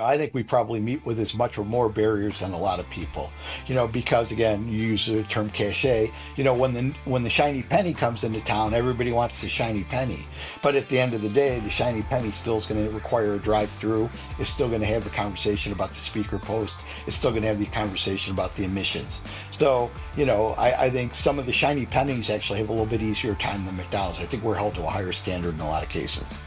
I think we probably meet with as much or more barriers than a lot of people, because again, you use the term cachet. When the shiny penny comes into town, everybody wants the shiny penny. But at the end of the day, the shiny penny still is going to require a drive-through. It's still going to have the conversation about the speaker post. It's still going to have the conversation about the emissions. So, I think some of the shiny pennies actually have a little bit easier time than McDonald's. I think we're held to a higher standard in a lot of cases.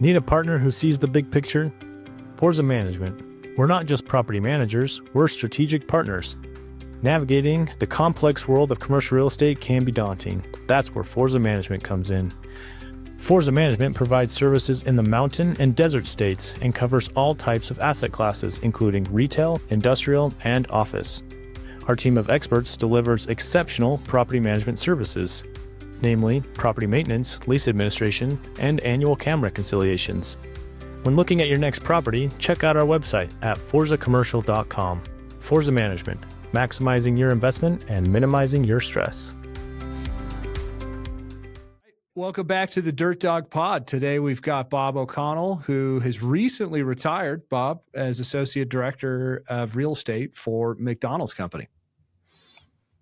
Need a partner who sees the big picture? Forza Management. We're not just property managers, we're strategic partners. Navigating the complex world of commercial real estate can be daunting. That's where Forza Management comes in. Forza Management provides services in the mountain and desert states and covers all types of asset classes, including retail, industrial, and office. Our team of experts delivers exceptional property management services, namely property maintenance, lease administration, and annual CAM reconciliations. When looking at your next property, check out our website at forzacommercial.com. Forza Management, maximizing your investment and minimizing your stress. Welcome back to the Dirt Dog Pod. Today we've got Bob O'Connell, who has recently retired, Bob, as Associate Director of Real Estate for McDonald's Company.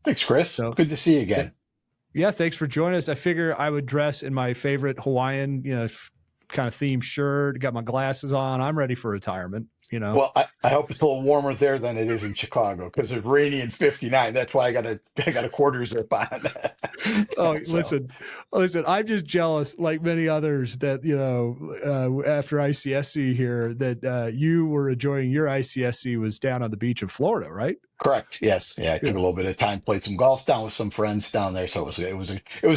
Thanks, Chris. So, good to see you again. Yeah, thanks for joining us. I figure I would dress in my favorite Hawaiian, kind of themed shirt, got my glasses on. I'm ready for retirement, Well, I hope it's a little warmer there than it is in Chicago because it's rainy and 59. That's why I got a quarter zip on. Oh, so. Listen, I'm just jealous, like many others, that, after ICSC here, that you were enjoying your ICSC was down on the beach in Florida, right? Correct. Yes. Yeah. I took a little bit of time, played some golf down with some friends down there. So it was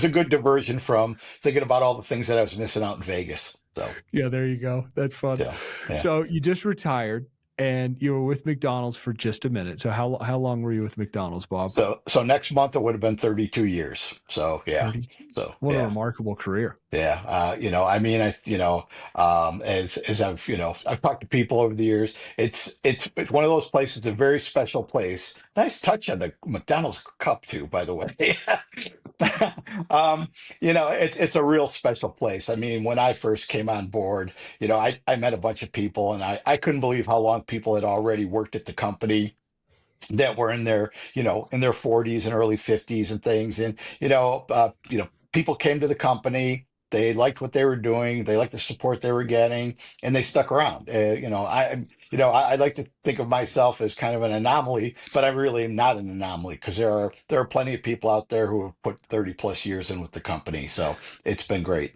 a good diversion from thinking about all the things that I was missing out in Vegas. So yeah, there you go. That's fun. So you just retired and you were with McDonald's for just a minute. So how long were you with McDonald's, Bob? So next month it would have been 32 years. So yeah. 32. So what a remarkable career. Yeah. As I've talked to people over the years, it's one of those places, it's a very special place. Nice touch on the McDonald's cup too, by the way. It's a real special place. I mean, when I first came on board, I met a bunch of people and I couldn't believe how long people had already worked at the company that were in their 40s and early 50s and things. And, people came to the company. They liked what they were doing. They liked the support they were getting, and they stuck around. I like to think of myself as kind of an anomaly, but I really am not an anomaly because there are plenty of people out there who have put 30 plus years in with the company. So it's been great.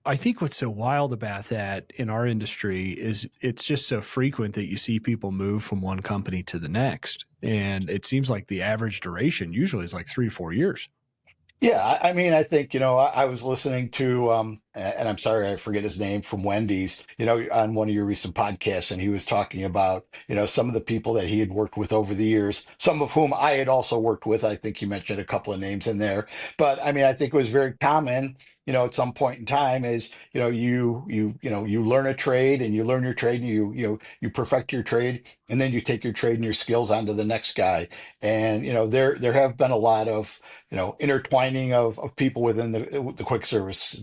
I think what's so wild about that in our industry is it's just so frequent that you see people move from one company to the next. And it seems like the average duration usually is like 3 to 4 years. Yeah, I mean, I think, I was listening to, and I'm sorry, I forget his name, from Wendy's, on one of your recent podcasts, and he was talking about, some of the people that he had worked with over the years, some of whom I had also worked with. I think you mentioned a couple of names in there, but I mean, I think it was very common, at some point in time is, you learn a trade and you learn your trade and you perfect your trade, and then you take your trade and your skills onto the next guy. And, there have been a lot of, intertwining of people within the quick service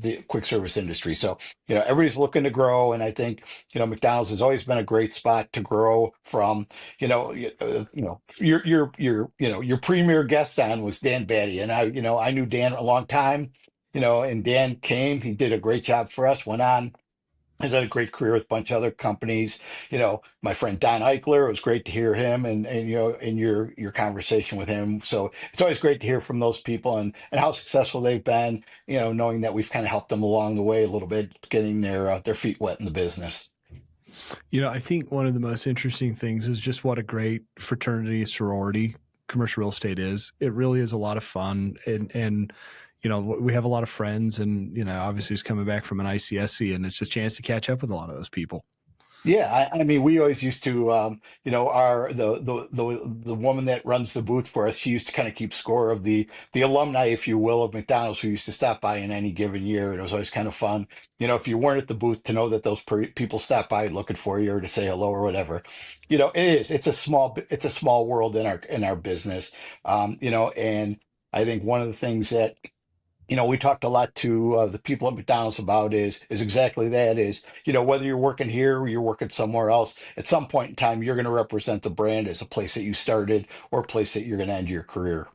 industry. So, everybody's looking to grow. And I think, McDonald's has always been a great spot to grow from. Your premier guest on was Dan Batty. And I knew Dan a long time, and Dan came, he did a great job for us, went on, has had a great career with a bunch of other companies. My friend Don Eichler, it was great to hear him and in your conversation with him. So it's always great to hear from those people and how successful they've been, knowing that we've kind of helped them along the way a little bit, getting their feet wet in the business. I think one of the most interesting things is just what a great fraternity, sorority commercial real estate is. It really is a lot of fun. And we have a lot of friends and, obviously it's coming back from an ICSC and it's just a chance to catch up with a lot of those people. Yeah, I mean, we always used to, our the woman that runs the booth for us. She used to kind of keep score of the alumni, if you will, of McDonald's who used to stop by in any given year. And it was always kind of fun, if you weren't at the booth to know that those people stopped by looking for you or to say hello or whatever. It is. It's a small world in our business, and I think one of the things that we talked a lot to the people at McDonald's about is exactly that is, whether you're working here or you're working somewhere else, at some point in time, you're going to represent the brand as a place that you started or a place that you're going to end your career.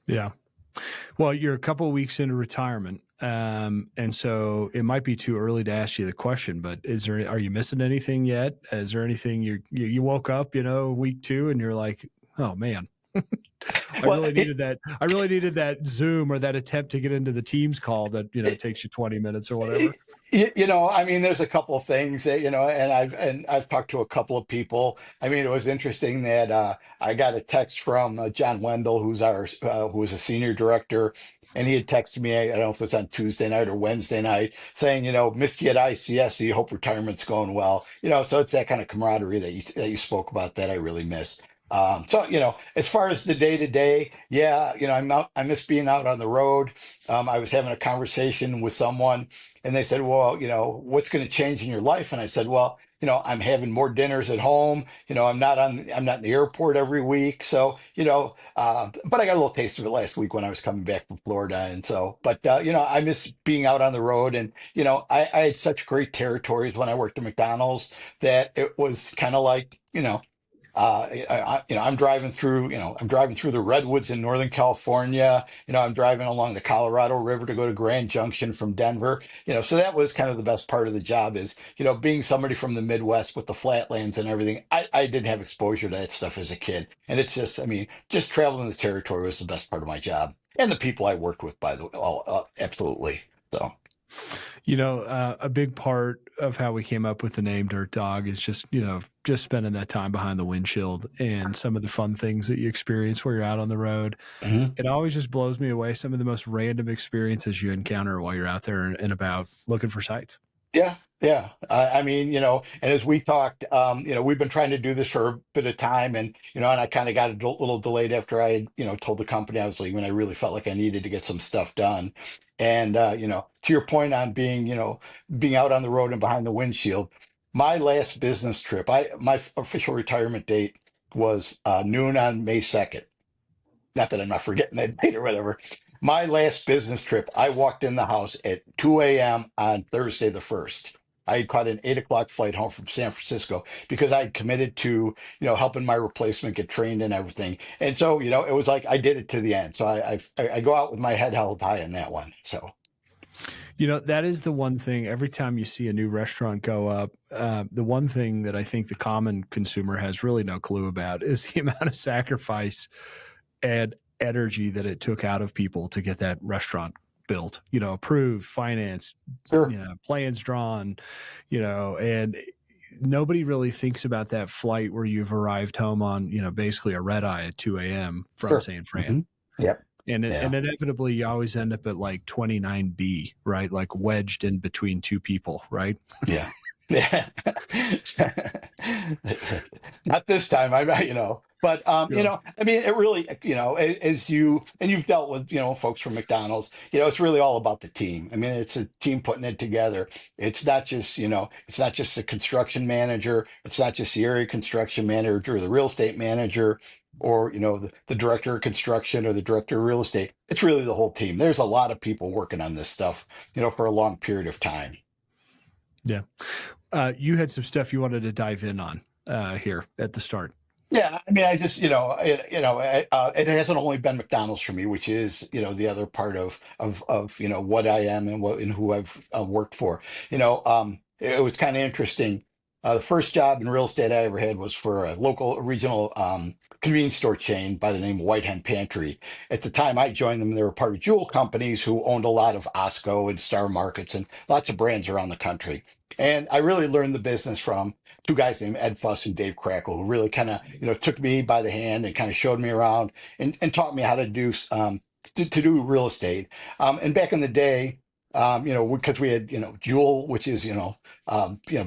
Yeah. Well, you're a couple of weeks into retirement. And so it might be too early to ask you the question, but are you missing anything yet? Is there anything you woke up, week 2 and you're like, oh man, I Well, really needed that. I really needed that Zoom or that attempt to get into the Teams call that, takes you 20 minutes or whatever. I mean, there's a couple of things that, and I've talked to a couple of people. I mean, it was interesting that I got a text from John Wendell, who was a senior director, and he had texted me. I don't know if it was on Tuesday night or Wednesday night, saying, missed you at ICS, so you hope retirement's going well. So it's that kind of camaraderie that you spoke about that I really miss. So, as far as the day to day, yeah, I miss being out on the road. I was having a conversation with someone and they said, well, what's going to change in your life? And I said, well, I'm having more dinners at home. I'm not in the airport every week. So, but I got a little taste of it last week when I was coming back from Florida. And so, but, I miss being out on the road. And, I had such great territories when I worked at McDonald's that it was kind of like, I'm driving through the redwoods in Northern California. I'm driving along the Colorado River to go to Grand Junction from Denver. So that was kind of the best part of the job is, being somebody from the Midwest with the flatlands and everything. I didn't have exposure to that stuff as a kid. And it's just, I mean, just traveling the territory was the best part of my job. And the people I worked with, by the way, absolutely. So. A big part of how we came up with the name Dirt Dog is just spending that time behind the windshield and some of the fun things that you experience where you're out on the road. Mhm. It always just blows me away some of the most random experiences you encounter while you're out there and about looking for sites. Yeah, yeah. I mean, and as we talked, we've been trying to do this for a bit of time, and I kind of got a little delayed after I had, told the company I was leaving. I really felt like I needed to get some stuff done. And to your point on being out on the road and behind the windshield, my last business trip, my official retirement date was noon on May 2nd. Not that I'm not forgetting that date or whatever. My last business trip, I walked in the house at 2 a.m. on Thursday the 1st. I had caught an 8 o'clock flight home from San Francisco because I had committed to, helping my replacement get trained and everything. And so, it was like I did it to the end. So I go out with my head held high in that one. So. That is the one thing every time you see a new restaurant go up, the one thing that I think the common consumer has really no clue about is the amount of sacrifice and energy that it took out of people to get that restaurant built, approved, financed, Sure. plans drawn, and nobody really thinks about that flight where you've arrived home on, basically a red eye at 2 a.m. from Sure. San Fran. Hmm. Yep. And Yeah. inevitably, you always end up at like 29B, right? Like wedged in between two people, right? Yeah. Yeah. Not this time, but Yeah. I mean, it really, as you've dealt with, folks from McDonald's, it's really all about the team. I mean, it's a team putting it together. It's not just the construction manager, it's not just the area construction manager or the real estate manager or, the director of construction or the director of real estate. It's really the whole team. There's a lot of people working on this stuff, for a long period of time. Yeah. You had some stuff you wanted to dive in on here at the start. Yeah, I mean, I just, it hasn't only been McDonald's for me, which is, the other part of what I am and who I've worked for. It was kind of interesting. The first job in real estate I ever had was for a local regional convenience store chain by the name of White Hen Pantry. At the time I joined them, they were part of Jewel Companies who owned a lot of Osco and Star Markets and lots of brands around the country. And I really learned the business from two guys named Ed Fuss and Dave Crackle, who really kind of, took me by the hand and kind of showed me around and taught me how to do to do real estate. And back in the day, because we had, Jewel, which is,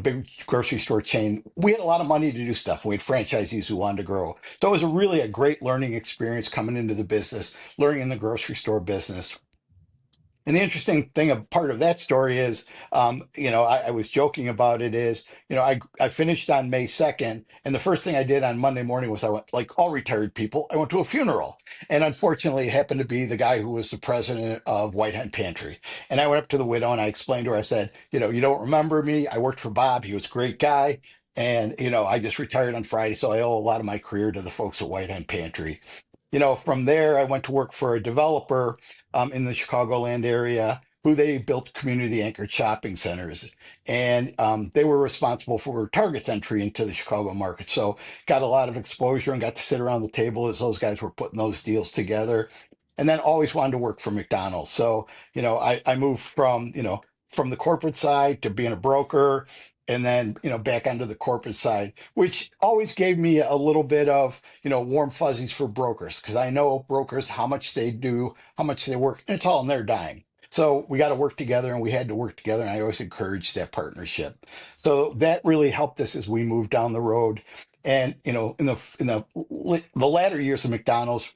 big grocery store chain. We had a lot of money to do stuff. We had franchisees who wanted to grow. So it was really a great learning experience coming into the business, learning in the grocery store business. And the interesting thing, a part of that story is, I was joking about it is, I finished on May 2nd, and the first thing I did on Monday morning was I went, like all retired people, I went to a funeral. And unfortunately, it happened to be the guy who was the president of White Hen Pantry. And I went up to the widow and I explained to her, I said, you don't remember me. I worked for Bob. He was a great guy. And, I just retired on Friday. So I owe a lot of my career to the folks at White Hen Pantry. From there, I went to work for a developer in the Chicagoland area who they built community anchored shopping centers. And they were responsible for Target's entry into the Chicago market. So got a lot of exposure and got to sit around the table as those guys were putting those deals together. And then always wanted to work for McDonald's. So, I moved from the corporate side to being a broker and then, back onto the corporate side, which always gave me a little bit of, warm fuzzies for brokers because I know brokers, how much they do, how much they work, and it's all in their dime. So we got to work together and we had to work together. And I always encouraged that partnership. So that really helped us as we moved down the road. And, in the latter years of McDonald's,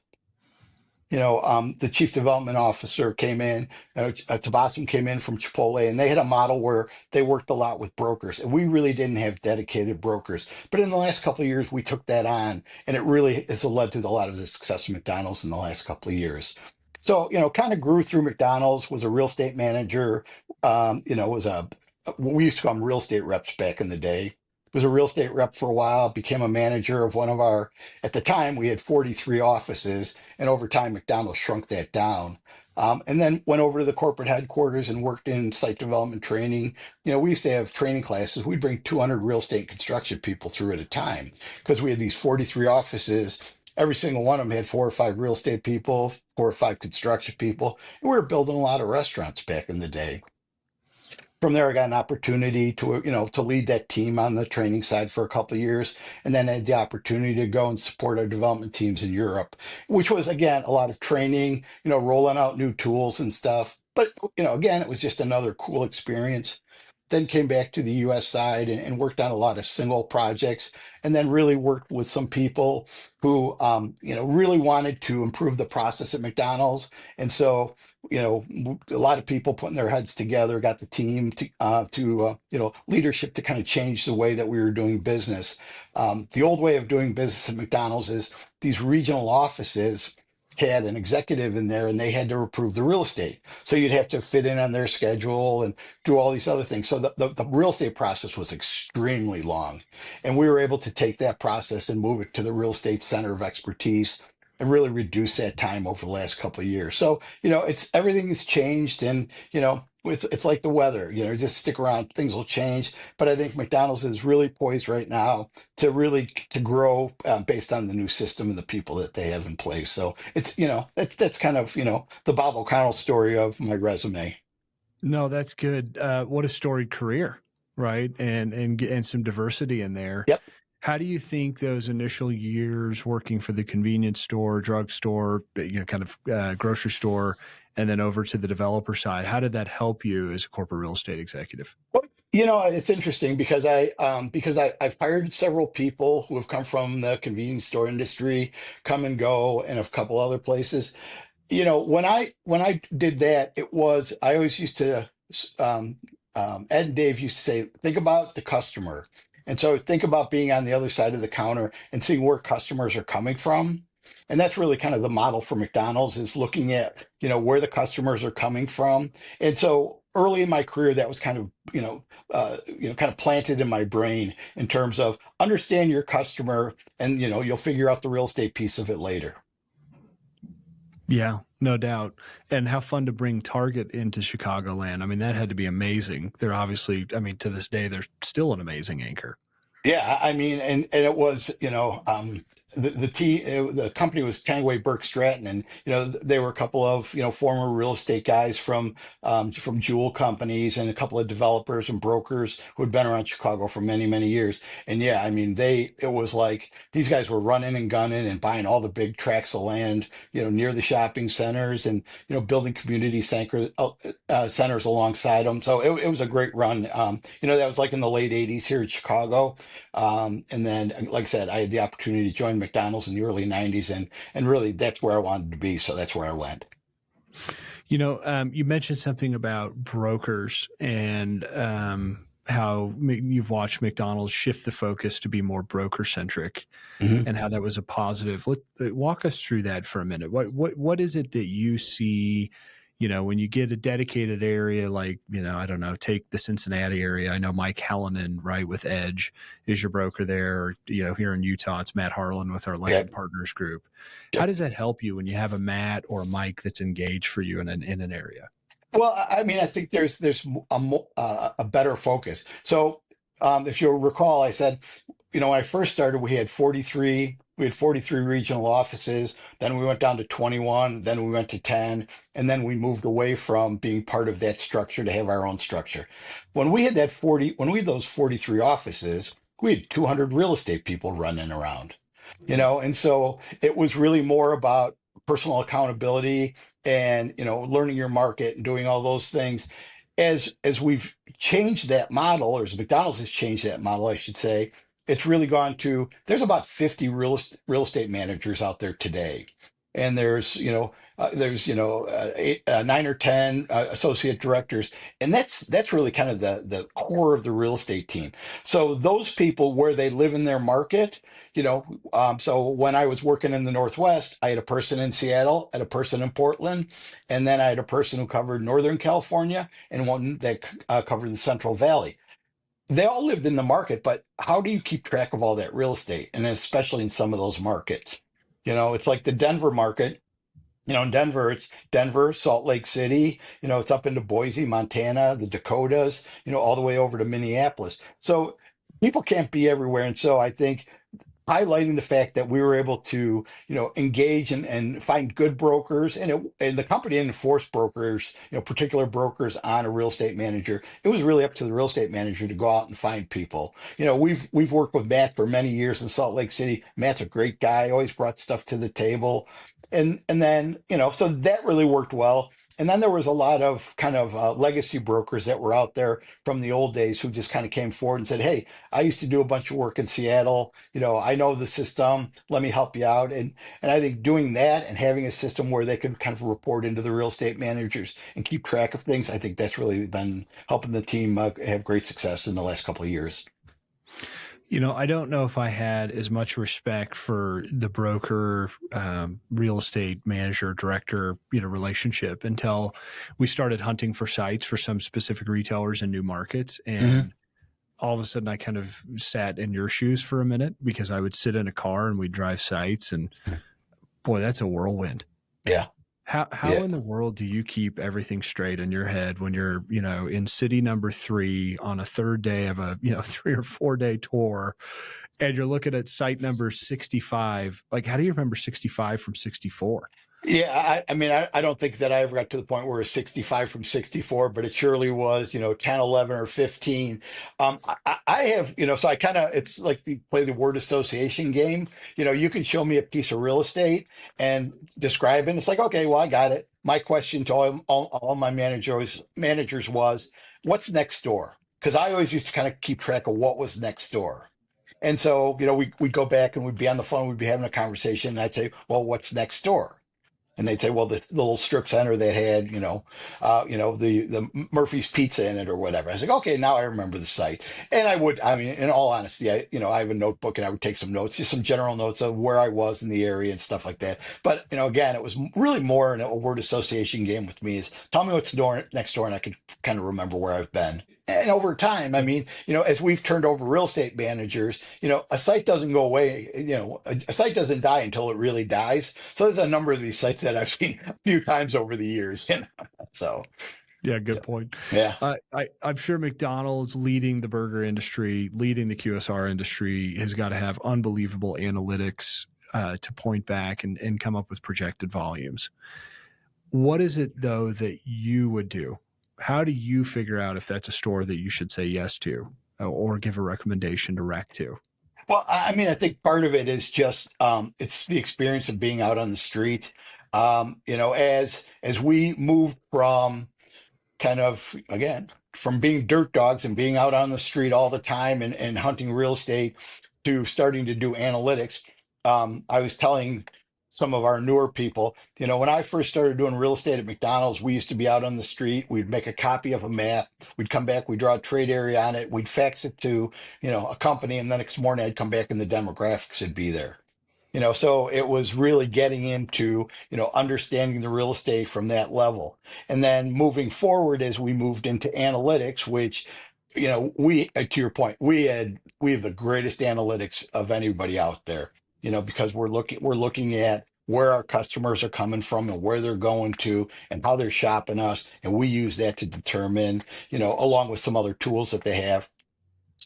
the chief development officer came in, Tabassum came in from Chipotle, and they had a model where they worked a lot with brokers. And we really didn't have dedicated brokers. But in the last couple of years, we took that on, and it really has led to a lot of the success of McDonald's in the last couple of years. So, kind of grew through McDonald's, was a real estate manager, was we used to call them real estate reps back in the day. Was a real estate rep for a while, became a manager of one of at the time, we had 43 offices, and over time, McDonald's shrunk that down. And then went over to the corporate headquarters and worked in site development training. We used to have training classes. We'd bring 200 real estate and construction people through at a time because we had these 43 offices. Every single one of them had 4 or 5 real estate people, 4 or 5 construction people. And we were building a lot of restaurants back in the day. From there, I got an opportunity to lead that team on the training side for a couple of years, and then I had the opportunity to go and support our development teams in Europe, which was again a lot of training, rolling out new tools and stuff. But again, it was just another cool experience. Then came back to the U.S. side and worked on a lot of single projects, and then really worked with some people who, really wanted to improve the process at McDonald's, and so a lot of people putting their heads together, got the team to leadership to kind of change the way that we were doing business. The old way of doing business at McDonald's is these regional offices had an executive in there and they had to approve the real estate. So you'd have to fit in on their schedule and do all these other things. So the real estate process was extremely long. And we were able to take that process and move it to the real estate center of expertise and really reduce that time over the last couple of years. So, it's everything has changed and, it's like the weather, just stick around, things will change. But I think McDonald's is really poised right now to grow based on the new system and the people that they have in place. So it's, that's kind of, the Bob O'Connell story of my resume. No, that's good. What a storied career, right? And some diversity in there. Yep. How do you think those initial years working for the convenience store, drugstore, grocery store, and then over to the developer side, how did that help you as a corporate real estate executive? Well, it's interesting because I've hired several people who have come from the convenience store industry, come and go, and a couple other places. When I did that, I always used to Ed and Dave used to say, think about the customer. And so think about being on the other side of the counter and seeing where customers are coming from. And that's really kind of the model for McDonald's is looking at, where the customers are coming from. And so early in my career, that was kind of, kind of planted in my brain in terms of understand your customer and, you'll figure out the real estate piece of it later. Yeah, no doubt. And how fun to bring Target into Chicagoland. I mean, that had to be amazing. They're obviously, to this day, they're still an amazing anchor. Yeah, I mean, and it was, the company was Tangway Burke Stratton, and they were a couple of former real estate guys from jewel companies, and a couple of developers and brokers who had been around Chicago for many many years. And yeah, I mean, it was like these guys were running and gunning and buying all the big tracts of land, near the shopping centers, and building community centers alongside them. So it was a great run. That was like in the late '80s here in Chicago. And then, like I said, I had the opportunity to join McDonald's in the early '90s, and really that's where I wanted to be. So that's where I went. You mentioned something about brokers and how you've watched McDonald's shift the focus to be more broker centric, Mhm. and how that was a positive. Walk us through that for a minute. What is it that you see? When you get a dedicated area, like, I don't know, take the Cincinnati area. I know Mike Hallinan, right, with Edge is your broker there. Or, here in Utah, it's Matt Harlan with our Yeah. Legend Partners group. How Yep. does that help you when you have a Matt or a Mike that's engaged for you in an area? Well, I mean, I think there's a better focus. So, if you'll recall, I said, when I first started, we had 43 regional offices. Then we went down to 21. Then we went to 10, and then we moved away from being part of that structure to have our own structure. When we had those 43 offices, we had 200 real estate people running around. And so it was really more about personal accountability and learning your market and doing all those things. As we've changed that model, or as McDonald's has changed that model, I should say, it's really gone to, there's about 50 real estate managers out there today, and there's 9 or 10 associate directors, and that's really kind of the core of the real estate team. So those people, where they live in their market, so when I was working in the Northwest, I had a person in Seattle, I had a person in Portland, and then I had a person who covered Northern California, and one that covered the Central Valley. They all lived in the market, but how do you keep track of all that real estate? And especially in some of those markets, it's like the Denver market. In Denver, it's Denver, Salt Lake City, it's up into Boise, Montana, the Dakotas, all the way over to Minneapolis. So people can't be everywhere. And so I think highlighting the fact that we were able to, engage and find good brokers, and the company didn't force brokers, particular brokers on a real estate manager. It was really up to the real estate manager to go out and find people. We've worked with Matt for many years in Salt Lake City. Matt's a great guy, always brought stuff to the table. And then, so that really worked well. And then there was a lot of kind of legacy brokers that were out there from the old days who just kind of came forward and said, "Hey, I used to do a bunch of work in Seattle. I know the system. Let me help you out." And I think doing that and having a system where they could kind of report into the real estate managers and keep track of things, I think that's really been helping the team have great success in the last couple of years. I don't know if I had as much respect for the broker, real estate manager, director, relationship until we started hunting for sites for some specific retailers in new markets. Hmm. And all of a sudden I kind of sat in your shoes for a minute, because I would sit in a car and we'd drive sites, and boy, that's a whirlwind. Yeah. How Yeah. in the world do you keep everything straight in your head when you're, in city number 3 on a third day of a, 3 or 4 day tour, and you're looking at site number 65? Like, how do you remember 65 from 64? Yeah, I mean, I don't think that I ever got to the point where it's 65 from 64, but it surely was, 10, 11, or 15. I have, so I kind of, it's like you play the word association game. You can show me a piece of real estate and describe it. And it's like, okay, well, I got it. My question to all my managers was, what's next door? Because I always used to kind of keep track of what was next door. And so, we'd go back and we'd be on the phone, we'd be having a conversation, and I'd say, well, what's next door? And they'd say, well, the little strip center that had, the Murphy's Pizza in it or whatever. I was like, okay, now I remember the site. And I mean, in all honesty, I have a notebook and I would take some notes, just some general notes of where I was in the area and stuff like that. But, again, it was really more in a word association game with me, is tell me what's next door, and I could kind of remember where I've been. And over time, I mean, as we've turned over real estate managers, a site doesn't go away, a site doesn't die until it really dies. So there's a number of these sites that I've seen a few times over the years. So Yeah, good point. Yeah. I'm sure McDonald's leading the burger industry, leading the QSR industry, has got to have unbelievable analytics to point back and come up with projected volumes. What is it, though, that you would do? How do you figure out if that's a store that you should say yes to or give a recommendation to rec to? Well, I mean, I think part of it is just it's the experience of being out on the street. As we move from kind of again from being dirt dogs and being out on the street all the time and hunting real estate to starting to do analytics. I was telling some of our newer people, when I first started doing real estate at McDonald's, we used to be out on the street. We'd make a copy of a map. We'd come back, we'd draw a trade area on it. We'd fax it to, a company. And the next morning I'd come back and the demographics would be there. So it was really getting into, understanding the real estate from that level. And then moving forward as we moved into analytics, which, to your point, we have the greatest analytics of anybody out there, because we're looking at where our customers are coming from and where they're going to and how they're shopping us. And we use that to determine, along with some other tools that they have,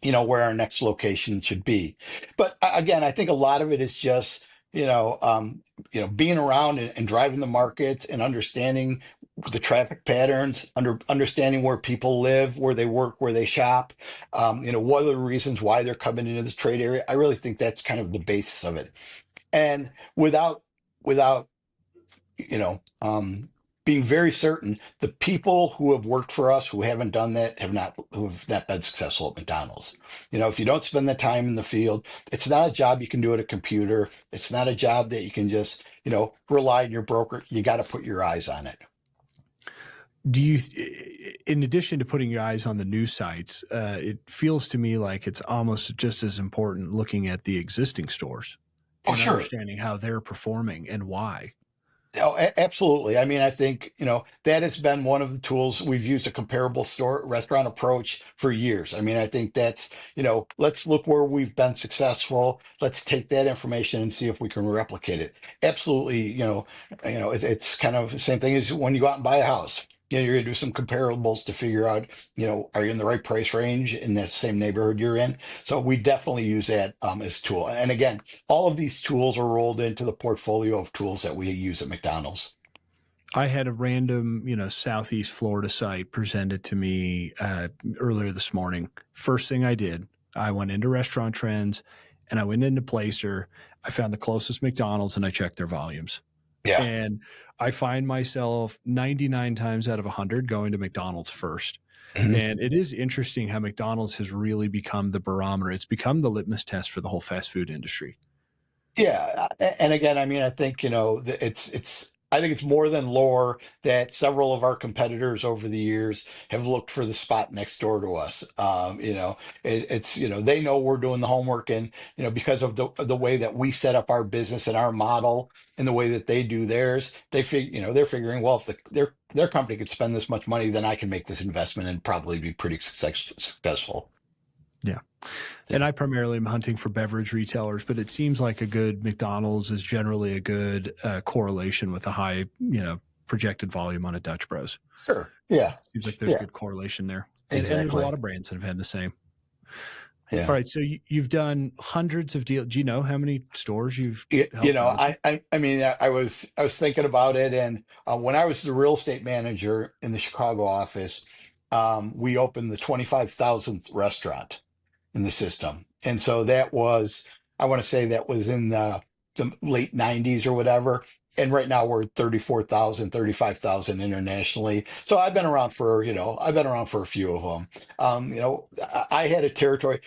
where our next location should be. But again, I think a lot of it is just, being around and driving the markets and understanding the traffic patterns, understanding where people live, where they work, where they shop, what are the reasons why they're coming into this trade area. I really think that's kind of the basis of it. And without you know, being very certain the people who have worked for us who haven't done that who have not been successful at McDonald's. If you don't spend the time in the field, it's not a job you can do at a computer. It's not a job that you can just, rely on your broker. You got to put your eyes on it. Do you, in addition to putting your eyes on the new sites, it feels to me like it's almost just as important looking at the existing stores Oh, and sure. understanding how they're performing and why. Oh, absolutely. I mean, I think, that has been one of the tools. We've used a comparable store restaurant approach for years. I mean, I think that's, let's look where we've been successful. Let's take that information and see if we can replicate it. Absolutely. It's kind of the same thing as when you go out and buy a house. You're going to do some comparables to figure out, are you in the right price range in that same neighborhood you're in? So we definitely use that as a tool. And again, all of these tools are rolled into the portfolio of tools that we use at McDonald's. I had a random, Southeast Florida site presented to me earlier this morning. First thing I did, I went into Restaurant Trends and I went into Placer. I found the closest McDonald's and I checked their volumes. Yeah. And I find myself 99 times out of 100 going to McDonald's first. Mhm. And it is interesting how McDonald's has really become the barometer. It's become the litmus test for the whole fast food industry. Yeah, and again, I mean, I think I think it's more than lore that several of our competitors over the years have looked for the spot next door to us. It's they know we're doing the homework, and because of the way that we set up our business and our model and the way that they do theirs, they're figuring, well, if their company could spend this much money, then I can make this investment and probably be pretty successful. Yeah. And I primarily am hunting for beverage retailers, but it seems like a good McDonald's is generally a good correlation with a high, projected volume on a Dutch Bros. Sure. Yeah. Seems like there's Yeah. good correlation there. And there's a Exactly. lot of brands that have had the same. Yeah. All right. So you've done hundreds of deals. Do you know how many stores you've You, helped out? I mean, I was thinking about it, and when I was the real estate manager in the Chicago office, we opened the 25,000th restaurant in the system. And so that was, I want to say that was in the late 90s or whatever. And right now we're at 34,000, 35,000 internationally. So I've been around for a few of them. I had a territory,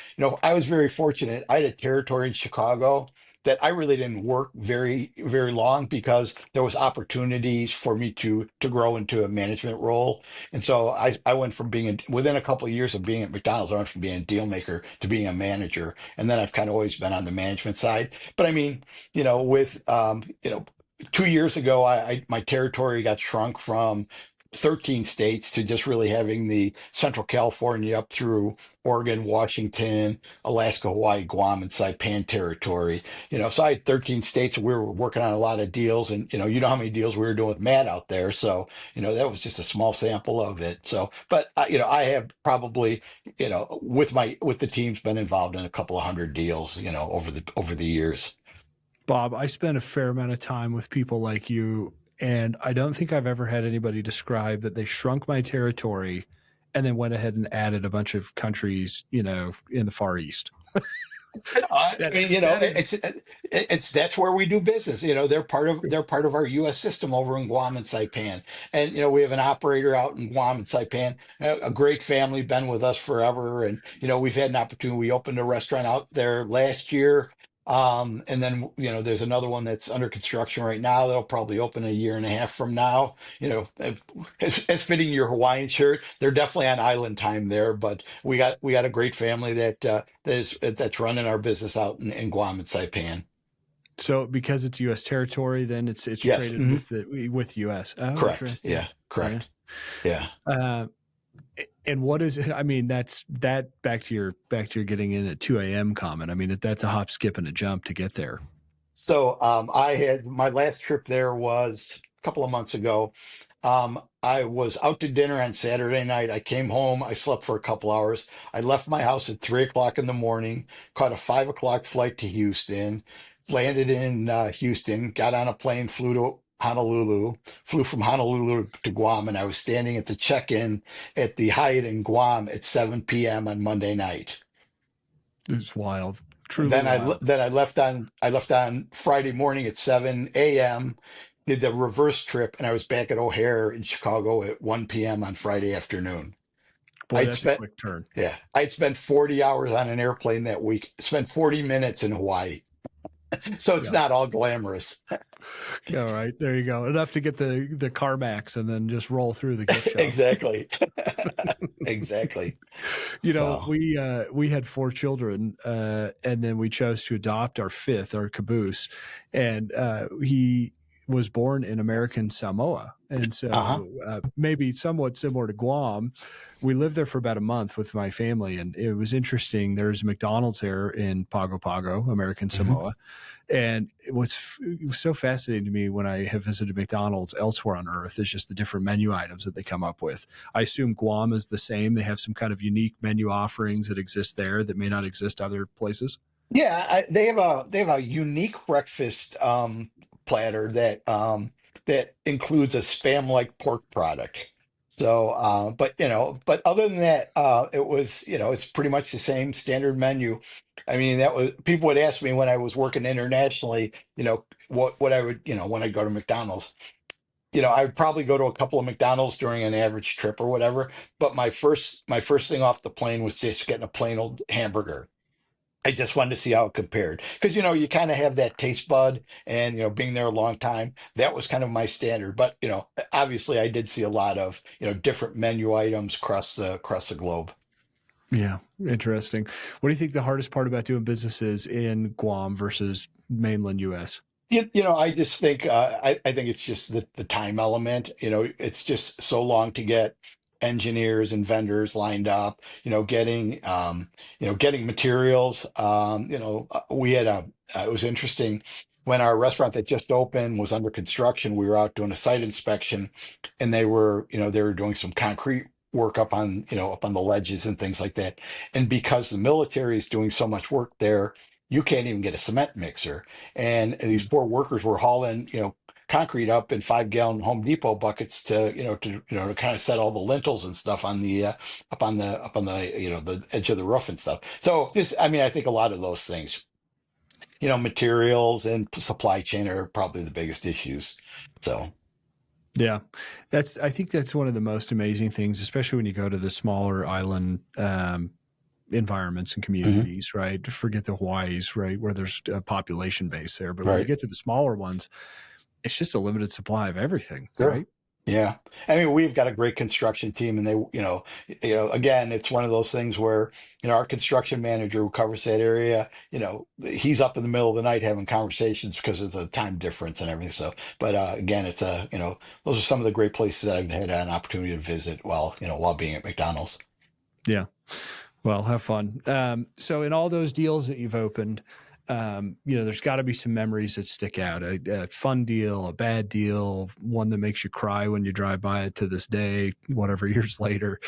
I was very fortunate. I had a territory in Chicago that I really didn't work very, very long because there was opportunities for me to grow into a management role. And so I went from within a couple of years of being at McDonald's, I went from being a deal maker to being a manager. And then I've kind of always been on the management side. But I mean, with 2 years ago, my territory got shrunk from 13 states to just really having the Central California up through Oregon, Washington, Alaska, Hawaii, Guam, and Saipan territory. So I had 13 states. We were working on a lot of deals, and you know how many deals we were doing with Matt out there. So that was just a small sample of it. So, but I have probably with the teams been involved in a couple of hundred deals, over the years. Bob, I spent a fair amount of time with people like you, and I don't think I've ever had anybody describe that they shrunk my territory and then went ahead and added a bunch of countries, in the Far East. I That mean, that is it's that's where we do business. They're part of our U.S. system over in Guam and Saipan, and we have an operator out in Guam and Saipan, a great family, been with us forever, and we've had an opportunity. We opened a restaurant out there last year, and then there's another one that's under construction right now. That'll probably open a year and a half from now. As fitting your Hawaiian shirt, they're definitely on island time there, but we got a great family that's running our business out in Guam and Saipan. so because it's U.S. territory, then it's Yes. traded with U.S. Oh, Correct. interesting. Yeah. Yeah. Correct. Yeah. And what is? I mean, that's that. Back to your getting in at 2 a.m. comment. I mean, that's a hop, skip, and a jump to get there. So I had my last trip there was a couple of months ago. I was out to dinner on Saturday night. I came home. I slept for a couple hours. I left my house at 3 o'clock in the morning, caught a 5 o'clock flight to Houston, landed in Houston, got on a plane, flew to Honolulu, flew from Honolulu to Guam, and I was standing at the check-in at the Hyatt in Guam at 7 p.m. on Monday night. It's wild, And truly then wild. I left on Friday morning at 7 a.m. Did the reverse trip, and I was back at O'Hare in Chicago at 1 p.m. on Friday afternoon. Boy, I'd that's a spent quick turn. Yeah, I'd spent 40 hours on an airplane that week. Spent 40 minutes in Hawaii, so it's Yeah. not all glamorous. Yeah, all right. There you go. Enough to get the CarMax and then just roll through the gift shop. Exactly. Exactly. So, We had 4 children, and then we chose to adopt our 5th, our caboose, and he was born in American Samoa, and uh-huh. so maybe somewhat similar to Guam. We lived there for about a month with my family, and it was interesting. There's McDonald's there in Pago Pago, American Mhm. Samoa, and it was so fascinating to me when I have visited McDonald's elsewhere on Earth is just the different menu items that they come up with. I assume Guam is the same. They have some kind of unique menu offerings that exist there that may not exist other places. Yeah, they have a unique breakfast platter that includes a spam-like pork product. So, but other than that, it's pretty much the same standard menu. I mean, that was people would ask me when I was working internationally, what I would, when I go to McDonald's. I would probably go to a couple of McDonald's during an average trip or whatever. But my first thing off the plane was just getting a plain old hamburger. I just wanted to see how it compared because you kind of have that taste bud, and being there a long time, that was kind of my standard. But obviously, I did see a lot of different menu items across the globe. Yeah, interesting. What do you think the hardest part about doing business is in Guam versus mainland U.S.? I just think I think it's just the time element. It's just so long to get engineers and vendors lined up. Getting materials. We had it was interesting when our restaurant that just opened was under construction. We were out doing a site inspection, and they were doing some concrete work up on the ledges and things like that. And because the military is doing so much work there, you can't even get a cement mixer, and these poor workers were hauling, concrete up in 5 gallon Home Depot buckets to kind of set all the lintels and stuff on the the edge of the roof and stuff. So just, I mean, I think a lot of those things, materials and supply chain are probably the biggest issues. So, Yeah, I think that's one of the most amazing things, especially when you go to the smaller island environments and mhm, communities, right? Forget the Hawaii's, right, where there's a population base there, but when you right. get to the smaller ones, it's just a limited supply of everything, Sure. right? Yeah. I mean, we've got a great construction team and they, again, it's one of those things where, our construction manager who covers that area, he's up in the middle of the night having conversations because of the time difference and everything. So, but again, those are some of the great places that I've had an opportunity to visit while being at McDonald's. Yeah. Well, have fun. So in all those deals that you've opened, there's got to be some memories that stick out. A fun deal, a bad deal, one that makes you cry when you drive by it to this day, whatever years later.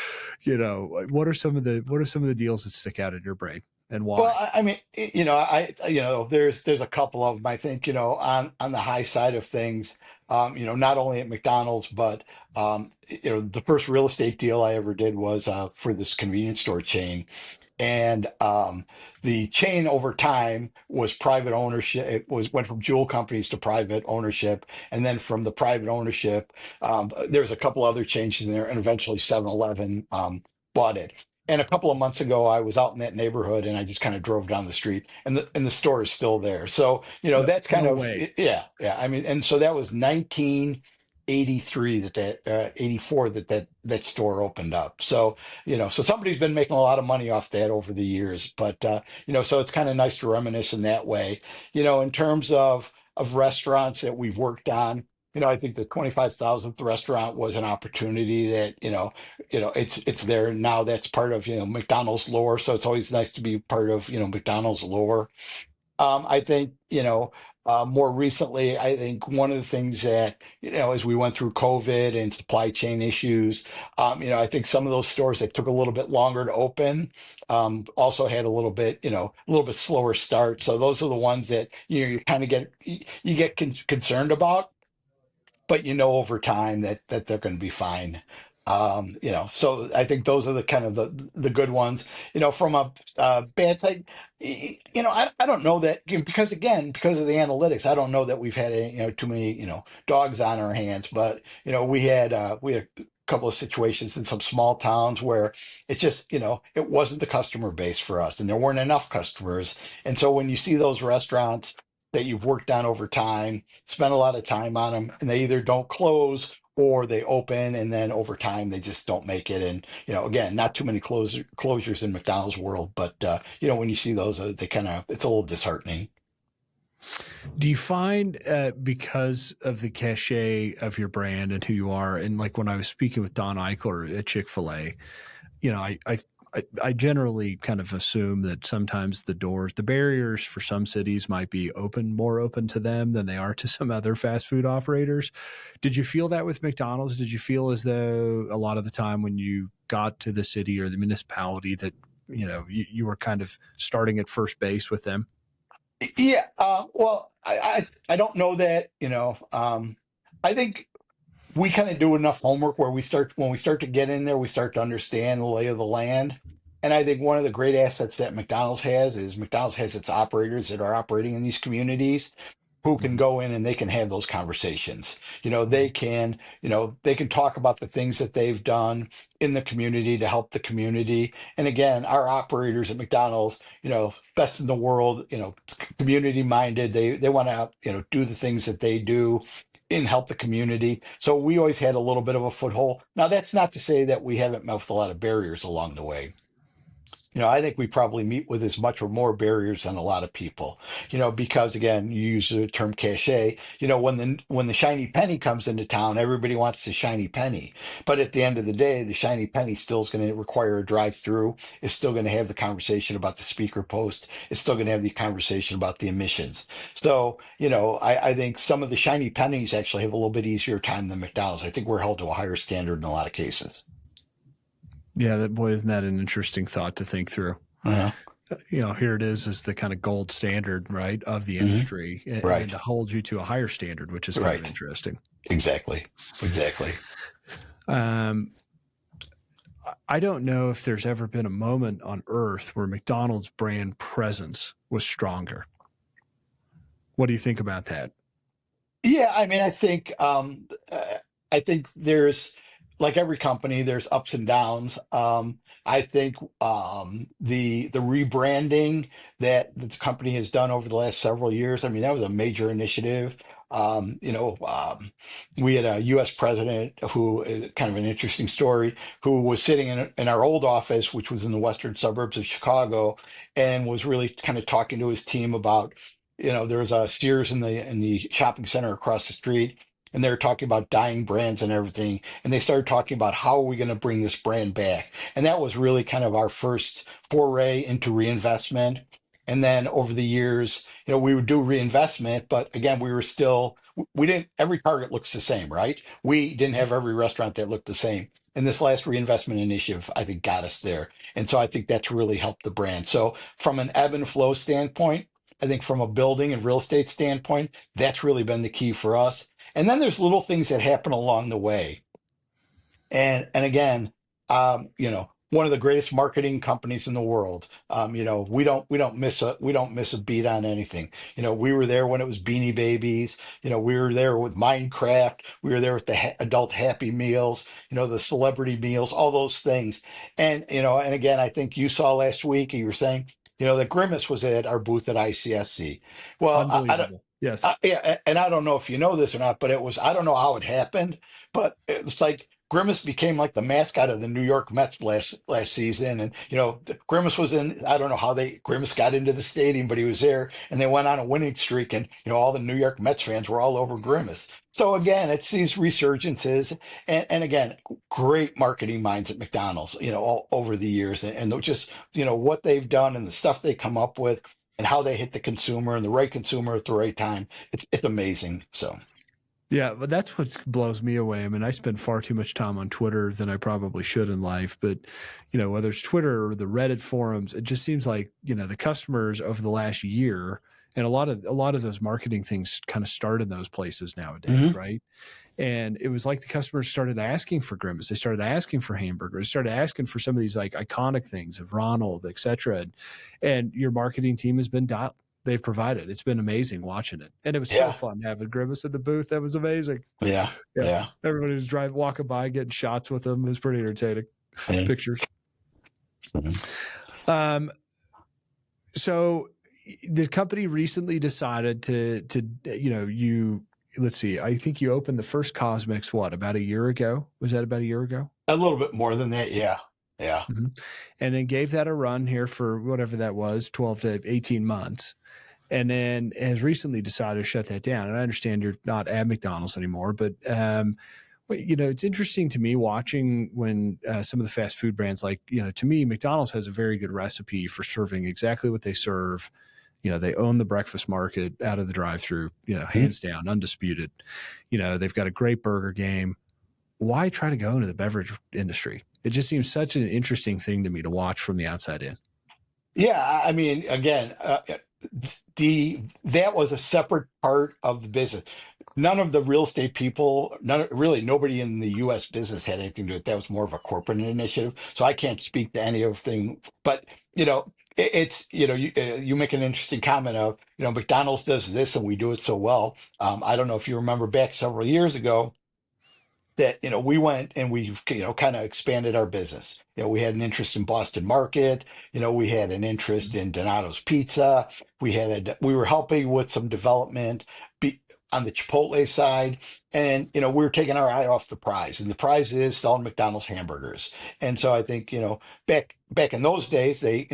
What are some of the deals that stick out in your brain and Well, why? I mean, there's a couple of them. I think, on the high side of things, not only at McDonald's, but the first real estate deal I ever did was for this convenience store chain, and the chain over time was private ownership. It went from jewel companies to private ownership, and then from the private ownership, there's a couple other changes in there, and eventually 7-Eleven bought it. And a couple of months ago, I was out in that neighborhood, and I just kind of drove down the street, and the store is still there. So No, that's kind no of way. yeah, yeah. I mean, and so that was 1983 that 84 that store opened up. So so somebody's been making a lot of money off that over the years. But so it's kind of nice to reminisce in that way. In terms of restaurants that we've worked on. I think the 25,000th restaurant was an opportunity that, it's there now. That's part of, McDonald's lore. So it's always nice to be part of, McDonald's lore. I think, more recently, I think one of the things that, as we went through COVID and supply chain issues, I think some of those stores that took a little bit longer to open, also had a little bit slower start. So those are the ones that, you kind of get concerned about, but over time that they're going to be fine. So I think those are the kind of the good ones. From a bad side, I don't know that, because again, because of the analytics, I don't know that we've had any, too many dogs on our hands. But we had a couple of situations in some small towns where it just it wasn't the customer base for us, and there weren't enough customers. And so when you see those restaurants that you've worked on over time, spend a lot of time on them, and they either don't close or they open, and then over time they just don't make it. And again, not too many closures in McDonald's world, but when you see those, it's a little disheartening. Do you find because of the cachet of your brand and who you are, and like when I was speaking with Don Eichler at Chick-fil-A, I generally kind of assume that sometimes the barriers for some cities might be more open to them than they are to some other fast food operators. Did you feel that with McDonald's? Did you feel as though a lot of the time when you got to the city or the municipality that, you were kind of starting at first base with them? Yeah. Well, I don't know that. I think we kind of do enough homework where when we start to get in there, we start to understand the lay of the land. And I think one of the great assets that McDonald's has is McDonald's has its operators that are operating in these communities who can Mhm. go in and they can have those conversations. They can talk about the things that they've done in the community to help the community. And again, our operators at McDonald's, best in the world, community minded. They want to, do the things that they do and help the community. So we always had a little bit of a foothold. Now, that's not to say that we haven't met with a lot of barriers along the way. I think we probably meet with as much or more barriers than a lot of people, because again, you use the term cachet, when the shiny penny comes into town, everybody wants the shiny penny. But at the end of the day, the shiny penny still is going to require a drive through. It's still going to have the conversation about the speaker post. It's still going to have the conversation about the emissions. So, I think some of the shiny pennies actually have a little bit easier time than McDonald's. I think we're held to a higher standard in a lot of cases. Yeah, that boy, isn't that an interesting thought to think through? Yeah. Here it is as the kind of gold standard, right, of the Hmm. industry, and then Right. to hold you to a higher standard, which is kind of Right. interesting. Exactly. Exactly. Um, I don't know if there's ever been a moment on Earth where McDonald's brand presence was stronger. What do you think about that? Yeah, I mean, I think there's, like every company, there's ups and downs. I think the rebranding that the company has done over the last several years. I mean, that was a major initiative. We had a U.S. president who, kind of an interesting story, who was sitting in our old office, which was in the western suburbs of Chicago, and was really kind of talking to his team about, there was a Sears in the shopping center across the street, and they were talking about dying brands and everything, and they started talking about how are we going to bring this brand back, and that was really kind of our first foray into reinvestment. And then over the years, we would do reinvestment, but again, we didn't, every target looks the same, right? We didn't have every restaurant that looked the same. And this last reinvestment initiative, I think, got us there. And so I think that's really helped the brand. So from an ebb and flow standpoint, I think from a building and real estate standpoint, that's really been the key for us. And then there's little things that happen along the way. And again, one of the greatest marketing companies in the world. We don't miss a beat on anything. We were there when it was Beanie Babies. We were there with Minecraft. We were there with the adult Happy Meals. The celebrity meals, all those things. And again, I think you saw last week. You were saying, that Grimace was at our booth at ICSC. Well, I don't. Unbelievable. Yes. Yeah, and I don't know if you know this or not, but I don't know how it happened, but it's like Grimace became like the mascot of the New York Mets last season. And, Grimace was in, I don't know how Grimace got into the stadium, but he was there and they went on a winning streak. And, all the New York Mets fans were all over Grimace. So again, it's these resurgences and again, great marketing minds at McDonald's, all over the years and they're just, what they've done and the stuff they come up with and how they hit the consumer and the right consumer at the right time. It's amazing. So. Yeah, but that's what blows me away. I mean, I spend far too much time on Twitter than I probably should in life. But, whether it's Twitter or the Reddit forums, it just seems like, the customers over the last year, and a lot of those marketing things kind of start in those places nowadays, right? And it was like the customers started asking for Grimace. They started asking for hamburgers, started asking for some of these like iconic things of Ronald, et cetera. And your marketing team has been dialed. They've provided. It's been amazing watching it. And it was so fun having Grimace at the booth. That was amazing. Yeah. Everybody was walking by, getting shots with them. It was pretty entertaining. Yeah. Pictures. So the company recently decided let's see, I think you opened the first Cosmix, about a year ago? Was that about a year ago? A little bit more than that. Yeah. Yeah. Mm-hmm. And then gave that a run here for whatever that was, 12 to 18 months. And then has recently decided to shut that down. And I understand you're not at McDonald's anymore, but it's interesting to me watching when some of the fast food brands, like, to me, McDonald's has a very good recipe for serving exactly what they serve. They own the breakfast market out of the drive-through, hands down, undisputed. They've got a great burger game. Why try to go into the beverage industry? It just seems such an interesting thing to me to watch from the outside in. Yeah. I mean, again, that was a separate part of the business. None of the real estate people, nobody in the U.S. business had anything to do with it. That was more of a corporate initiative. So I can't speak to any of thing, but it's you make an interesting comment of McDonald's does this and we do it so well. I don't know if you remember back several years ago that we went and we've kind of expanded our business. We had an interest in Boston Market. We had an interest in Donato's Pizza. We were helping with some development on the Chipotle side, and we were taking our eye off the prize, and the prize is selling McDonald's hamburgers. And so I think back in those days they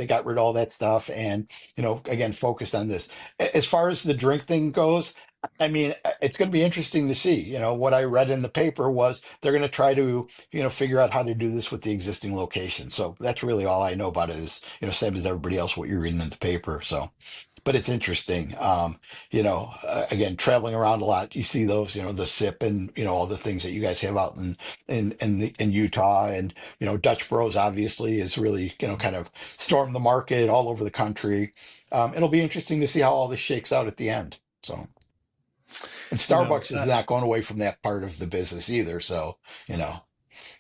got rid of all that stuff and again focused on this. As far as the drink thing goes, I mean, it's going to be interesting to see. What I read in the paper was they're going to try to, figure out how to do this with the existing location. So that's really all I know about it is, same as everybody else, what you're reading in the paper. So, but it's interesting. Again, traveling around a lot, you see those, the SIP and, all the things that you guys have out in Utah and, Dutch Bros obviously is really, kind of stormed the market all over the country. It'll be interesting to see how all this shakes out at the end. So. And Starbucks is not going away from that part of the business either. So,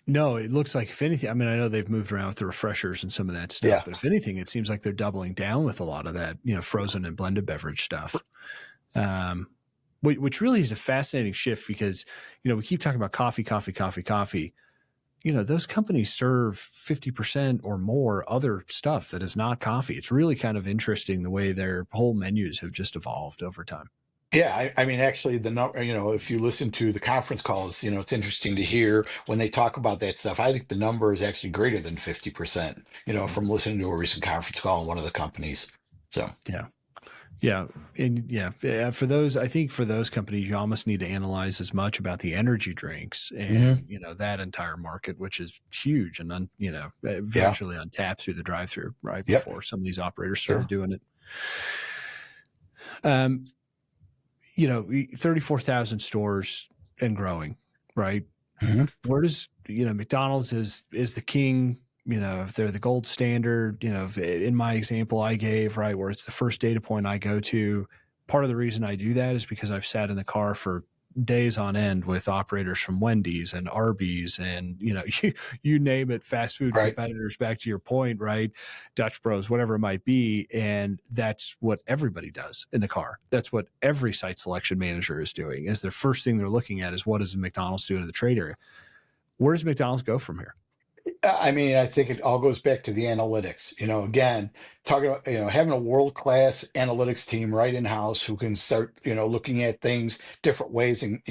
No, it looks like if anything, I mean, I know they've moved around with the refreshers and some of that stuff, but if anything, it seems like they're doubling down with a lot of that, frozen and blended beverage stuff. Which really is a fascinating shift because, we keep talking about coffee. Those companies serve 50% or more other stuff that is not coffee. It's really kind of interesting the way their whole menus have just evolved over time. Yeah, I mean, actually, the number, if you listen to the conference calls, it's interesting to hear when they talk about that stuff. I think the number is actually greater than 50%, from listening to a recent conference call in one of the companies. So, Yeah. Yeah, and for those, I think for those companies, you almost need to analyze as much about the energy drinks and mhm. that entire market, which is huge and Yeah, virtually untapped through the drive-through right yep, before some of these operators started sure. doing it. Um, 34,000 stores and growing, right? Mhm. Where does McDonald's is the king. If they're the gold standard, in my example I gave, right, where it's the first data point I go to. Part of the reason I do that is because I've sat in the car for days on end with operators from Wendy's and Arby's and you name it, fast food Right. competitors, back to your point, right? Dutch Bros, whatever it might be. And that's what everybody does in the car. That's what every site selection manager is doing. Is the first thing they're looking at is what does McDonald's do to the trade area? Where does McDonald's go from here? I mean, I think it all goes back to the analytics. Again, talking about, having a world-class analytics team right in house who can start, looking at things different ways and,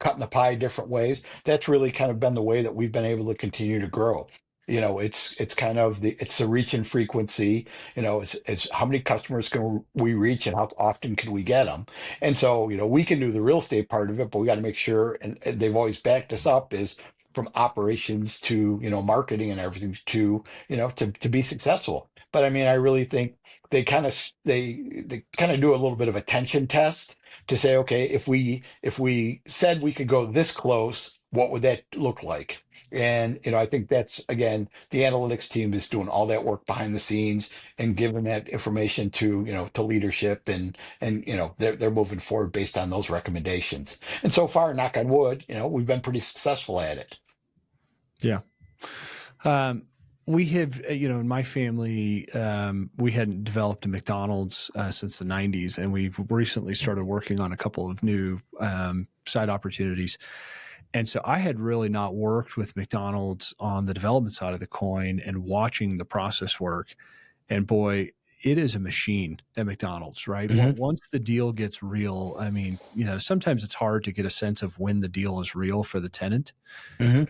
cutting the pie different ways. That's really kind of been the way that we've been able to continue to grow. It's kind of it's the reach and frequency, it's how many customers can we reach and how often can we get them? And so, we can do the real estate part of it, but we got to make sure, and they've always backed us up is from operations to marketing and everything to to be successful. But I mean, I really think they kind of do a little bit of attention test to say, okay, if we said we could go this close, what would that look like? And I think that's, again, the analytics team is doing all that work behind the scenes and giving that information to to leadership, and they're moving forward based on those recommendations. And so far, knock on wood, we've been pretty successful at it. Yeah. Um, we have, in my family, we hadn't developed a McDonald's since the 90s, and we've recently started working on a couple of new side opportunities. And so I had really not worked with McDonald's on the development side of the coin and watching the process work. And boy, it is a machine at McDonald's, right? Hmm. Once the deal gets real, I mean, sometimes it's hard to get a sense of when the deal is real for the tenant. Hmm.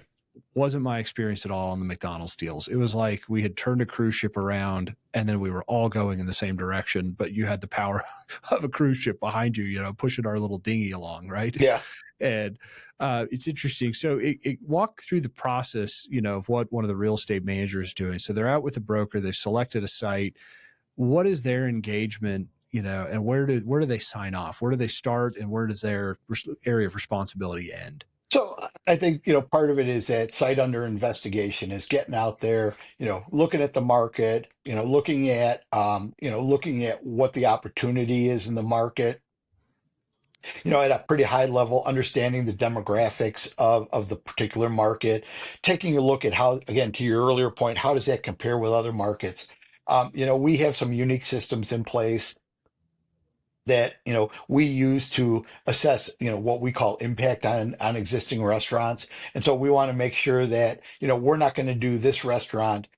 Wasn't my experience at all on the McDonald's deals. It was like we had turned a cruise ship around and then we were all going in the same direction, but you had the power of a cruise ship behind you, pushing our little dinghy along, right? Yeah. And it's interesting. So it walked through the process, of what one of the real estate managers is doing. So they're out with a broker, they've selected a site. What is their engagement, and where do they sign off? Where do they start, and where does their area of responsibility end? So I think, part of it is that site under investigation is getting out there, looking at the market, looking at what the opportunity is in the market, at a pretty high level, understanding the demographics of the particular market, taking a look at how, again, to your earlier point, how does that compare with other markets? We have some unique systems in place that we use to assess what we call impact on existing restaurants. And so we want to make sure that we're not going to do this restaurant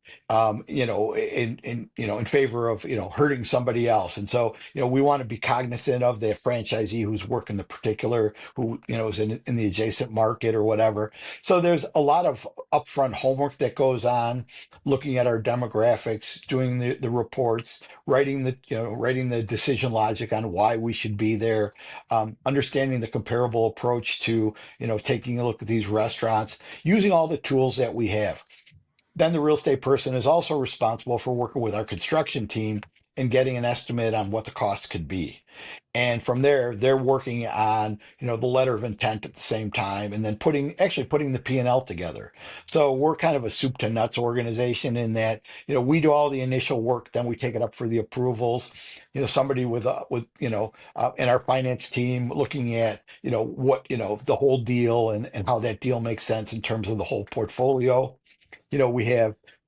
in favor of hurting somebody else. And so we want to be cognizant of the franchisee who's working the particular, who is in the adjacent market or whatever. So there's a lot of upfront homework that goes on, looking at our demographics, doing the reports, writing the decision logic on why we should be there, understanding the comparable approach to taking a look at these restaurants, using all the tools that we have. Then the real estate person is also responsible for working with our construction team and getting an estimate on what the cost could be. And from there, they're working on, the letter of intent at the same time, and then putting the P&L together. So we're kind of a soup to nuts organization in that, we do all the initial work, then we take it up for the approvals. Somebody in our finance team looking at, what, the whole deal and how that deal makes sense in terms of the whole portfolio.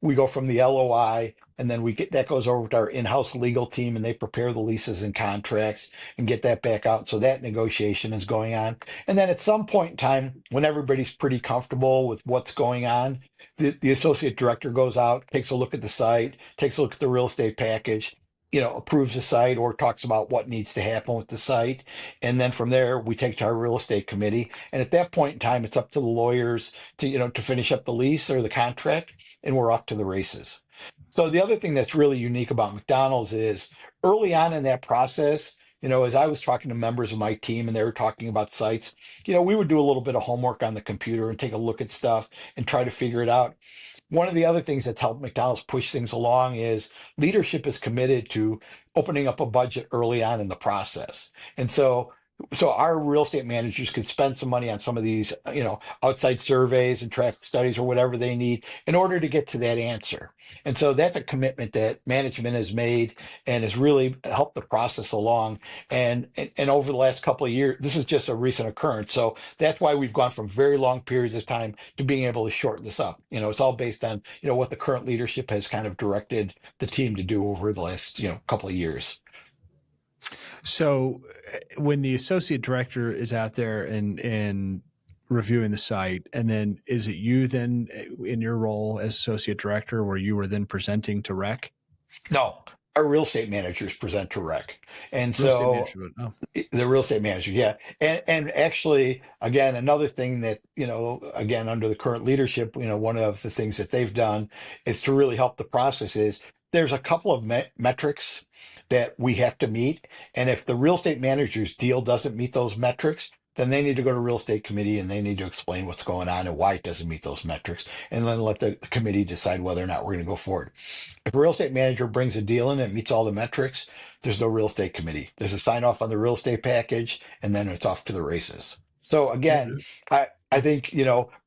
We go from the LOI, and then we get that goes over to our in-house legal team, and they prepare the leases and contracts and get that back out. So that negotiation is going on. And then at some point in time, when everybody's pretty comfortable with what's going on, the associate director goes out, takes a look at the site, takes a look at the real estate package, approves the site or talks about what needs to happen with the site. And then from there, we take it to our real estate committee. And at that point in time, it's up to the lawyers to finish up the lease or the contract, and we're off to the races. So the other thing that's really unique about McDonald's is early on in that process, as I was talking to members of my team and they were talking about sites, we would do a little bit of homework on the computer and take a look at stuff and try to figure it out. One of the other things that's helped McDonald's push things along is leadership is committed to opening up a budget early on in the process. And so our real estate managers could spend some money on some of these, outside surveys and traffic studies or whatever they need in order to get to that answer. And so that's a commitment that management has made and has really helped the process along. And over the last couple of years, this is just a recent occurrence. So that's why we've gone from very long periods of time to being able to shorten this up. It's all based on, what the current leadership has kind of directed the team to do over the last, couple of years. So when the associate director is out there and reviewing the site, and then is it you then in your role as associate director where you were then presenting to rec? No, our real estate managers present to rec. And Real estate so management. Oh, the real estate manager, yeah. And actually, again, another thing that, again, under the current leadership, one of the things that they've done is to really help the process is there's a couple of metrics that we have to meet. And if the real estate manager's deal doesn't meet those metrics, then they need to go to real estate committee and they need to explain what's going on and why it doesn't meet those metrics. And then let the committee decide whether or not we're going to go forward. If a real estate manager brings a deal in and it meets all the metrics, there's no real estate committee. There's a sign off on the real estate package, and then it's off to the races. So again, I think,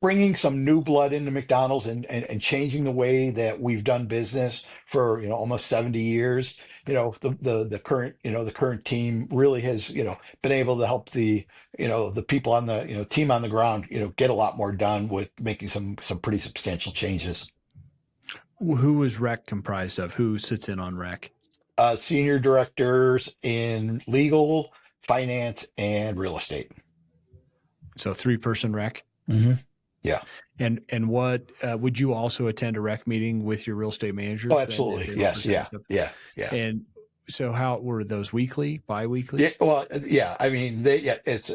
bringing some new blood into McDonald's and changing the way that we've done business for, almost 70 years, the current team really has, been able to help the people on the, team on the ground, get a lot more done with making some pretty substantial changes. who is rec comprised of? Who sits in on rec? Senior directors in legal, finance, and real estate. So 3-person rec. Mm-hmm. Yeah. And what would you also attend a rec meeting with your real estate managers? Oh, absolutely. Yes. Yeah. And so how were those weekly, bi-weekly? Yeah. Well, yeah. I mean, it's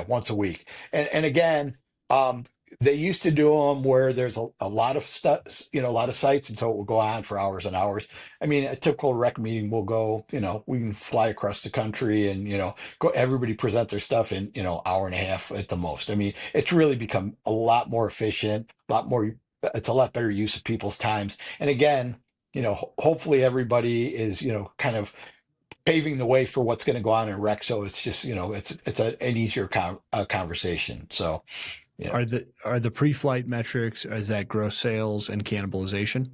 once a week. And again, they used to do them where there's a lot of stuff, a lot of sites, and so it will go on for hours and hours. I mean, a typical rec meeting will go, we can fly across the country and, go, everybody present their stuff in, hour and a half at the most. I mean, it's really become a lot more efficient, it's a lot better use of people's times. And again, hopefully everybody is, kind of paving the way for what's going to go on in rec. So it's just, it's an easier conversation. So. Yeah. Are the pre-flight metrics, is that gross sales and cannibalization?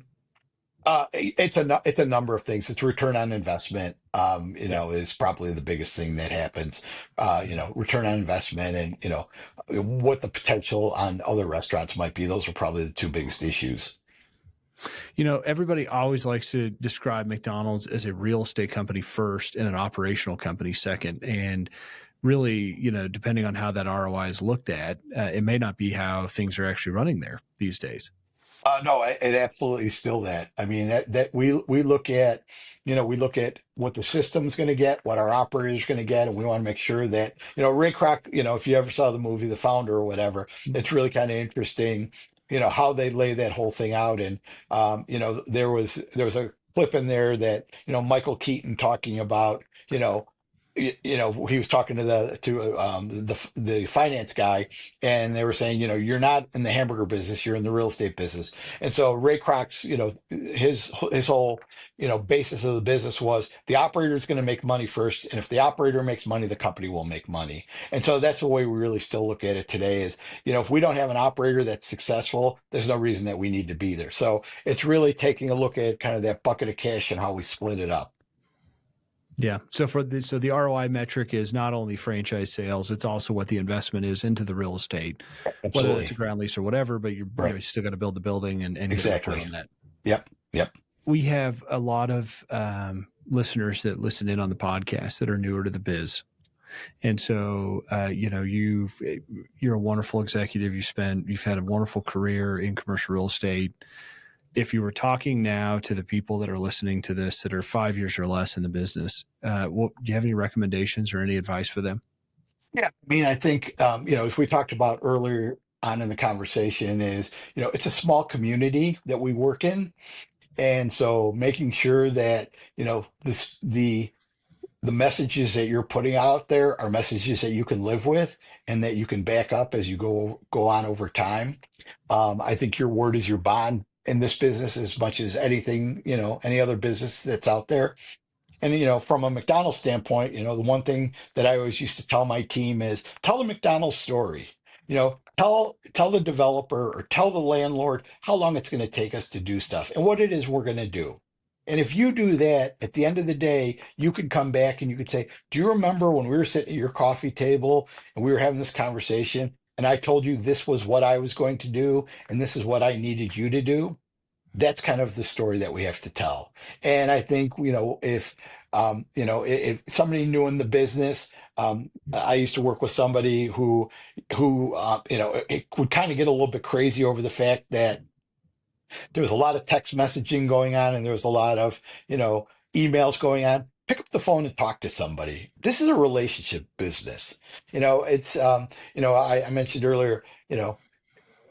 It's a number of things. It's return on investment, is probably the biggest thing that happens. Return on investment and, what the potential on other restaurants might be. Those are probably the two biggest issues. Everybody always likes to describe McDonald's as a real estate company first and an operational company second. And really, depending on how that ROI is looked at, it may not be how things are actually running there these days. No, it absolutely is still that. I mean, that we look at, what the system's going to get, what our operators going to get, and we want to make sure that, Ray Kroc, if you ever saw the movie The Founder or whatever, it's really kind of interesting, how they lay that whole thing out. And, there was a clip in there that, Michael Keaton talking about, he was talking to the finance guy, and they were saying, you're not in the hamburger business, you're in the real estate business. And so Ray Kroc's, his whole, basis of the business was the operator is going to make money first. And if the operator makes money, the company will make money. And so that's the way we really still look at it today is, if we don't have an operator that's successful, there's no reason that we need to be there. So it's really taking a look at kind of that bucket of cash and how we split it up. Yeah. So the ROI metric is not only franchise sales, it's also what the investment is into the real estate, Absolutely. Whether it's a ground lease or whatever, but you're still got to build the building and Exactly. get a return on that. Yep. We have a lot of listeners that listen in on the podcast that are newer to the biz. And so, you're a wonderful executive. You've had a wonderful career in commercial real estate. if you were talking now to the people that are listening to this that are 5 years or less in the business, do you have any recommendations or any advice for them? Yeah. I mean, I think, as we talked about earlier on in the conversation is, it's a small community that we work in. And so making sure that, the messages that you're putting out there are messages that you can live with and that you can back up as you go on over time. I think your word is your bond in this business as much as anything, any other business that's out there. And from a McDonald's standpoint, the one thing that I always used to tell my team is tell the McDonald's story. Tell the developer or tell the landlord how long it's going to take us to do stuff and what it is we're going to do. And if you do that, at the end of the day, you can come back and you could say, "Do you remember when we were sitting at your coffee table and we were having this conversation and I told you this was what I was going to do and this is what I needed you to do?" That's kind of the story that we have to tell. And I think, if somebody new in the business, I used to work with somebody who it would kind of get a little bit crazy over the fact that there was a lot of text messaging going on and there was a lot of, emails going on. Pick up the phone and talk to somebody. This is a relationship business. It's, I mentioned earlier,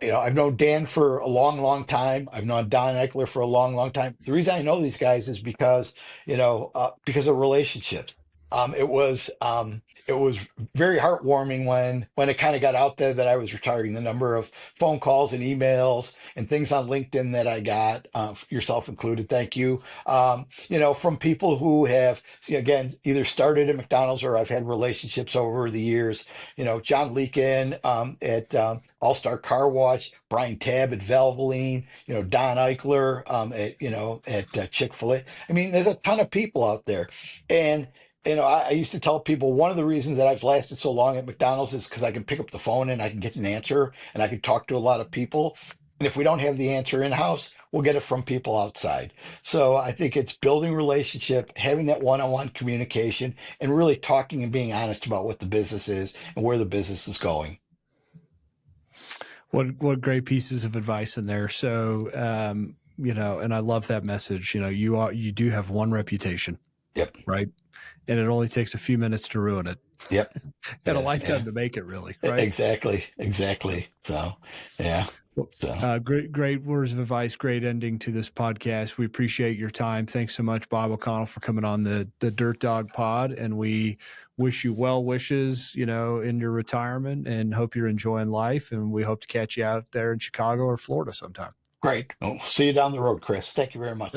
I've known Dan for a long, long time. I've known Don Eichler for a long, long time. The reason I know these guys is because of relationships. It was very heartwarming when it kind of got out there that I was retiring. The number of phone calls and emails and things on LinkedIn that I got, yourself included. Thank you. From people who have again either started at McDonald's or I've had relationships over the years. John Leakin at All Star Car Wash, Brian Tabb at Valvoline, Don Eichler at Chick-fil-A. I mean, there's a ton of people out there. And I used to tell people one of the reasons that I've lasted so long at McDonald's is because I can pick up the phone and I can get an answer and I can talk to a lot of people. And if we don't have the answer in-house, we'll get it from people outside. So I think it's building relationship, having that one-on-one communication, and really talking and being honest about what the business is and where the business is going. What great pieces of advice in there. So, and I love that message. You do have one reputation. Yep. Right. And it only takes a few minutes to ruin it. Yep. And a lifetime to make it, really. Right. Exactly. So, yeah. So great words of advice. Great ending to this podcast. We appreciate your time. Thanks so much, Bob O'Connell, for coming on the Dirt Dog Pod. And we wish you well wishes, in your retirement, and hope you're enjoying life. And we hope to catch you out there in Chicago or Florida sometime. Great. We'll see you down the road, Chris. Thank you very much.